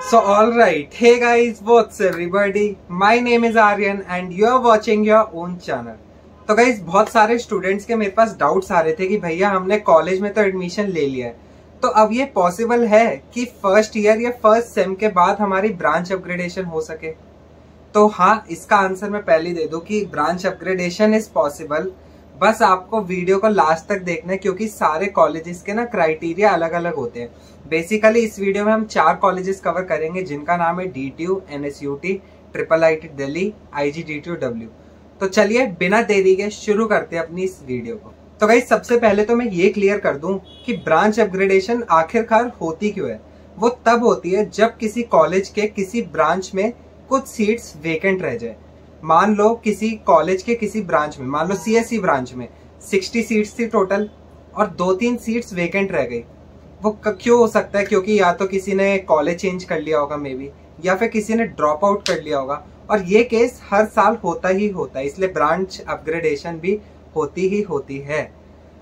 So alright, hey guys, what's everybody? My name is Aryan and you are watching your own channel. तो guys बहुत सारे students के मेरे पास doubts आ रहे थे कि भैया हमने कॉलेज में तो एडमिशन ले लिया है, तो अब ये पॉसिबल है कि फर्स्ट ईयर या फर्स्ट सेम के बाद हमारी ब्रांच अपग्रेडेशन हो सके? तो हाँ, इसका आंसर मैं पहले दे दूं कि ब्रांच अपग्रेडेशन इज पॉसिबल। बस आपको वीडियो को लास्ट तक देखना है क्योंकि सारे कॉलेजेस के ना क्राइटेरिया अलग अलग होते हैं। बेसिकली इस वीडियो में हम 4 कॉलेजेस कवर करेंगे जिनका नाम है DTU, NSUT, IIIT Delhi, IGDTU-W। तो चलिए बिना देरी के शुरू करते हैं अपनी इस वीडियो को। तो गाइस सबसे पहले तो मैं ये क्लियर कर दूं कि ब्रांच अपग्रेडेशन आखिरकार होती क्यों है। वो तब होती है जब किसी कॉलेज के किसी ब्रांच में कुछ सीट्स वेकेंट रह जाए। मान लो किसी कॉलेज के किसी ब्रांच में, मान लो CSE ब्रांच में 60 सीट्स थी टोटल और 2-3 सीट्स वेकेंट रह गई। वो क्यों हो सकता है? क्योंकि या तो किसी ने कॉलेज चेंज कर लिया होगा मे बी, या फिर किसी ने ड्रॉप आउट कर लिया होगा, और ये केस हर साल होता ही होता है, इसलिए ब्रांच अपग्रेडेशन भी होती ही होती है।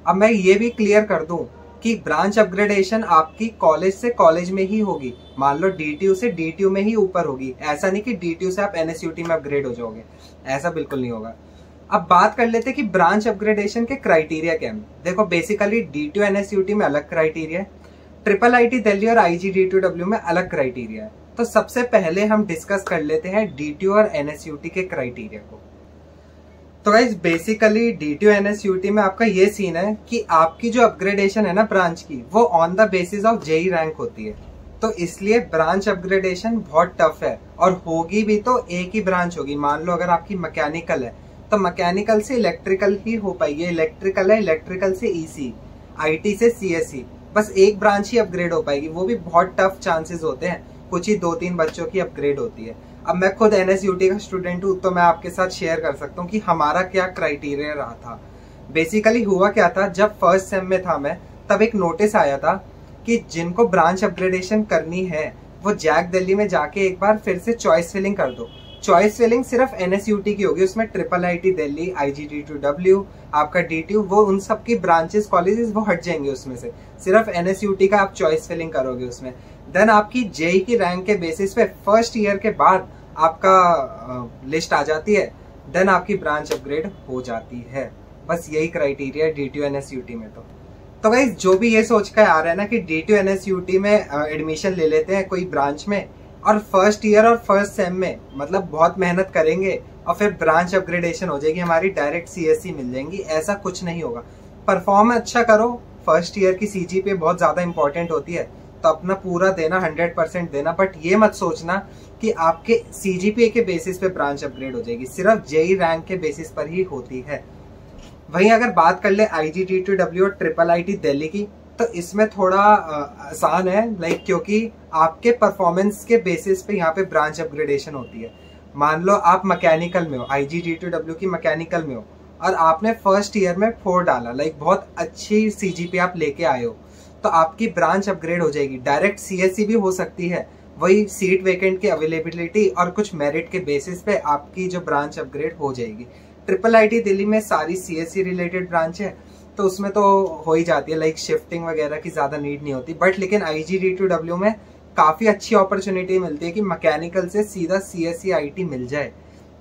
अब मैं ये भी क्लियर कर दूं कि ब्रांच अपग्रेडेशन आपकी कॉलेज से कॉलेज में ही होगी। मान लो DTU से DTU में ही ऊपर होगी, ऐसा नहीं कि DTU से आप NSUT में अपग्रेड हो जाओगे, ऐसा बिल्कुल नहीं होगा। अब बात कर लेते हैं कि ब्रांच अपग्रेडेशन के क्राइटेरिया क्या है। देखो बेसिकली DTU NSUT में अलग क्राइटेरिया है, IIIT दिल्ली और IGDTU-W में अलग क्राइटेरिया है। तो सबसे पहले हम डिस्कस कर लेते हैं DTU और NSUT के क्राइटेरिया को। तो गाइस बेसिकली DTU NSUT में आपका ये सीन है कि आपकी जो अपग्रेडेशन है ना ब्रांच की, वो on the basis of JEE rank होती है। तो इसलिए ब्रांच अपग्रेडेशन बहुत टफ है, और होगी भी तो एक ही ब्रांच होगी। मान लो अगर आपकी मैकेनिकल है तो मैकेनिकल से इलेक्ट्रिकल ही हो पाएगी, इलेक्ट्रिकल है इलेक्ट्रिकल से EC, IT से CSE, बस एक ब्रांच ही अपग्रेड हो पाएगी। वो भी बहुत टफ चांसेस होते हैं, कुछ ही 2-3 बच्चों की अपग्रेड होती है। अब मैं खुद NSUT का स्टूडेंट हूँ तो मैं आपके साथ शेयर कर सकता हूँ कि हमारा क्या क्राइटेरिया रहा था। बेसिकली हुआ क्या था, जब फर्स्ट सेम में था मैं, तब एक नोटिस आया था कि जिनको ब्रांच अपग्रेडेशन करनी है वो जैक दिल्ली में जाके एक बार फिर से चॉइस फिलिंग कर दो। चॉइस फिलिंग सिर्फ NSUT की होगी, उसमें IIIT दिल्ली, IGDTU-W, आपका DTU, वो उन सब की ब्रांचेस कॉलेजेस वो हट जाएंगे उसमें से। सिर्फ NSUT का आप चॉइस फिलिंग करोगे उसमें। देन आपकी JEE की रैंक के बेसिस पे फर्स्ट ईयर के बाद आपका लिस्ट आ जाती है, देन आपकी ब्रांच अपग्रेड हो जाती है। बस यही क्राइटेरिया है DTU NSUT में। तो गाइस जो भी ये सोच कर आ रहा है ना कि DTU NSUT में एडमिशन ले लेते हैं कोई ब्रांच में और फर्स्ट ईयर और फर्स्ट सेम में मतलब बहुत मेहनत करेंगे और फिर ब्रांच अपग्रेडेशन हो जाएगी हमारी, डायरेक्ट CSE मिल जाएंगी, ऐसा कुछ नहीं होगा। परफॉर्म अच्छा करो, फर्स्ट ईयर की CGPA बहुत ज्यादा इंपॉर्टेंट होती है, तो अपना पूरा देना, 100% देना। बट ये मत सोचना कि आपके CGPA के बेसिस पे ब्रांच अपग्रेड हो जाएगी, सिर्फ JEE रैंक के बेसिस पर ही होती है। वहीं अगर बात कर ले IGDTU-W और IIIT दिल्ली की, तो इसमें थोड़ा आसान है, लाइक क्योंकि आपके परफॉर्मेंस के बेसिस पे यहाँ पे ब्रांच अपग्रेडेशन होती है। मान लो आप मैकेनिकल में हो, IGDTU-W की मैकेनिकल में हो, और आपने फर्स्ट ईयर में 4 डाला, लाइक बहुत अच्छी CGPA आप लेके आए हो, तो आपकी ब्रांच अपग्रेड हो जाएगी। डायरेक्ट CSE भी हो सकती है, वही सीट वेकेंट की अवेलेबिलिटी और कुछ मेरिट के बेसिस पे आपकी जो ब्रांच अपग्रेड हो जाएगी। IIIT दिल्ली में सारी CSE रिलेटेड ब्रांच है, तो उसमें तो हो ही जाती है, लाइक शिफ्टिंग वगैरह की ज्यादा नीड नहीं होती। बट लेकिन IGDTU-W में काफी अच्छी अपॉर्चुनिटी मिलती है कि मैकेनिकल से सीधा CSE IT मिल जाए।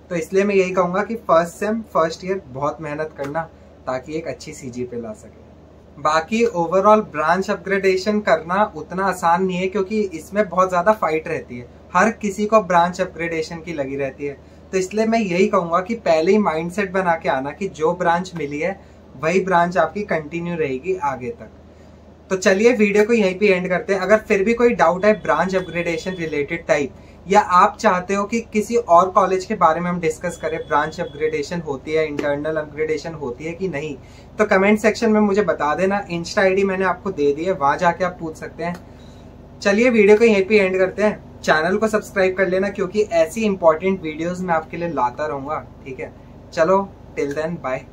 तो इसलिए मैं यही कहूंगा कि फर्स्ट सेम फर्स्ट ईयर बहुत मेहनत करना ताकि एक अच्छी CGPA ला सके। बाकी ओवरऑल ब्रांच अपग्रेडेशन करना उतना आसान नहीं है क्योंकि इसमें बहुत ज्यादा फाइट रहती है, हर किसी को ब्रांच अपग्रेडेशन की लगी रहती है। तो इसलिए मैं यही कहूंगा कि पहले ही माइंडसेट बना के आना कि जो ब्रांच मिली है वही ब्रांच आपकी कंटिन्यू रहेगी आगे तक। तो चलिए वीडियो को यहीं पे एंड करते हैं। अगर फिर भी कोई डाउट है ब्रांच अपग्रेडेशन रिलेटेड टाइप, या आप चाहते हो कि किसी और कॉलेज के बारे में हम डिस्कस करें, ब्रांच अपग्रेडेशन होती है, इंटरनल अपग्रेडेशन होती है कि नहीं, तो कमेंट सेक्शन में मुझे बता देना। इंस्टा ID मैंने आपको दे दी है, वहां जाके आप पूछ सकते हैं। चलिए वीडियो को यहीं पे एंड करते हैं। चैनल को सब्सक्राइब कर लेना क्योंकि ऐसी इंपॉर्टेंट वीडियोस मैं आपके लिए लाता रहूंगा। ठीक है, चलो टिल देन बाय।